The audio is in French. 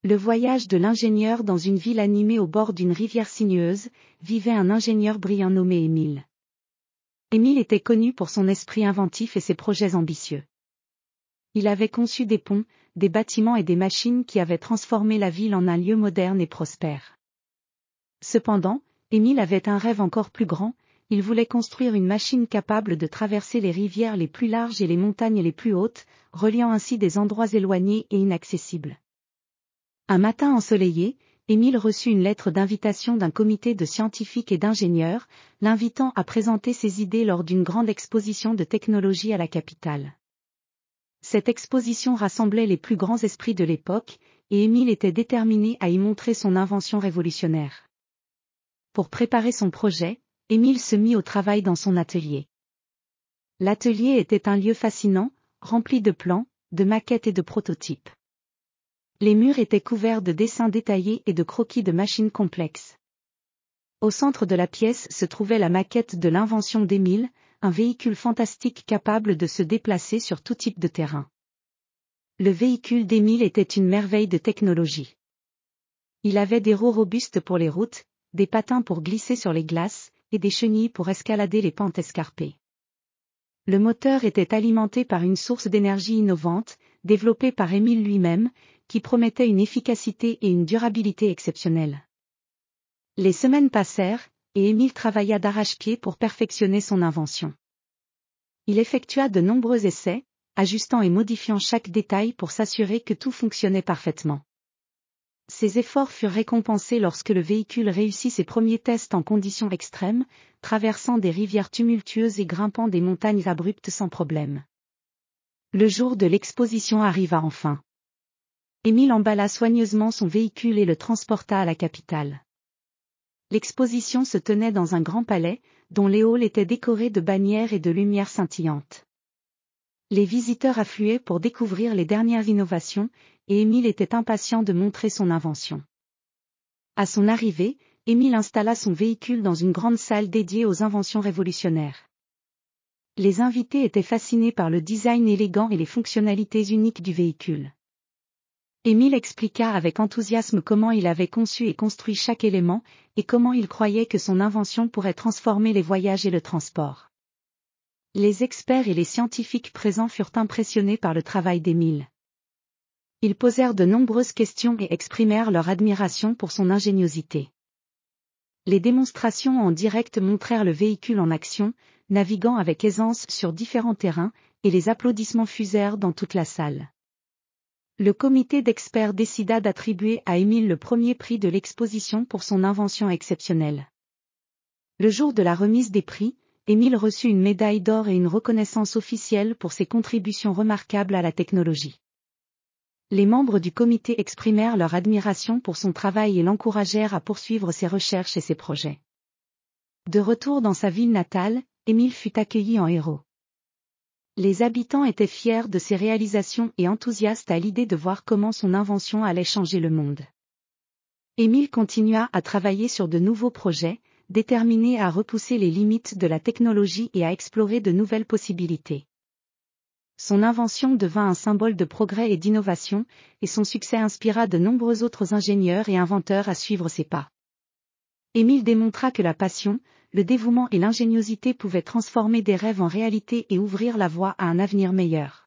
Le voyage de l'ingénieur dans une ville animée au bord d'une rivière sinueuse, vivait un ingénieur brillant nommé Émile. Émile était connu pour son esprit inventif et ses projets ambitieux. Il avait conçu des ponts, des bâtiments et des machines qui avaient transformé la ville en un lieu moderne et prospère. Cependant, Émile avait un rêve encore plus grand, il voulait construire une machine capable de traverser les rivières les plus larges et les montagnes les plus hautes, reliant ainsi des endroits éloignés et inaccessibles. Un matin ensoleillé, Émile reçut une lettre d'invitation d'un comité de scientifiques et d'ingénieurs, l'invitant à présenter ses idées lors d'une grande exposition de technologie à la capitale. Cette exposition rassemblait les plus grands esprits de l'époque, et Émile était déterminé à y montrer son invention révolutionnaire. Pour préparer son projet, Émile se mit au travail dans son atelier. L'atelier était un lieu fascinant, rempli de plans, de maquettes et de prototypes. Les murs étaient couverts de dessins détaillés et de croquis de machines complexes. Au centre de la pièce se trouvait la maquette de l'invention d'Émile, un véhicule fantastique capable de se déplacer sur tout type de terrain. Le véhicule d'Émile était une merveille de technologie. Il avait des roues robustes pour les routes, des patins pour glisser sur les glaces, et des chenilles pour escalader les pentes escarpées. Le moteur était alimenté par une source d'énergie innovante, développée par Émile lui-même, qui promettait une efficacité et une durabilité exceptionnelles. Les semaines passèrent, et Émile travailla d'arrache-pied pour perfectionner son invention. Il effectua de nombreux essais, ajustant et modifiant chaque détail pour s'assurer que tout fonctionnait parfaitement. Ses efforts furent récompensés lorsque le véhicule réussit ses premiers tests en conditions extrêmes, traversant des rivières tumultueuses et grimpant des montagnes abruptes sans problème. Le jour de l'exposition arriva enfin. Émile emballa soigneusement son véhicule et le transporta à la capitale. L'exposition se tenait dans un grand palais, dont les halls étaient décorés de bannières et de lumières scintillantes. Les visiteurs affluaient pour découvrir les dernières innovations, et Émile était impatient de montrer son invention. À son arrivée, Émile installa son véhicule dans une grande salle dédiée aux inventions révolutionnaires. Les invités étaient fascinés par le design élégant et les fonctionnalités uniques du véhicule. Émile expliqua avec enthousiasme comment il avait conçu et construit chaque élément, et comment il croyait que son invention pourrait transformer les voyages et le transport. Les experts et les scientifiques présents furent impressionnés par le travail d'Émile. Ils posèrent de nombreuses questions et exprimèrent leur admiration pour son ingéniosité. Les démonstrations en direct montrèrent le véhicule en action, naviguant avec aisance sur différents terrains, et les applaudissements fusèrent dans toute la salle. Le comité d'experts décida d'attribuer à Émile le premier prix de l'exposition pour son invention exceptionnelle. Le jour de la remise des prix, Émile reçut une médaille d'or et une reconnaissance officielle pour ses contributions remarquables à la technologie. Les membres du comité exprimèrent leur admiration pour son travail et l'encouragèrent à poursuivre ses recherches et ses projets. De retour dans sa ville natale, Émile fut accueilli en héros. Les habitants étaient fiers de ses réalisations et enthousiastes à l'idée de voir comment son invention allait changer le monde. Émile continua à travailler sur de nouveaux projets, déterminé à repousser les limites de la technologie et à explorer de nouvelles possibilités. Son invention devint un symbole de progrès et d'innovation, et son succès inspira de nombreux autres ingénieurs et inventeurs à suivre ses pas. Émile démontra que la passion, le dévouement et l'ingéniosité pouvaient transformer des rêves en réalité et ouvrir la voie à un avenir meilleur.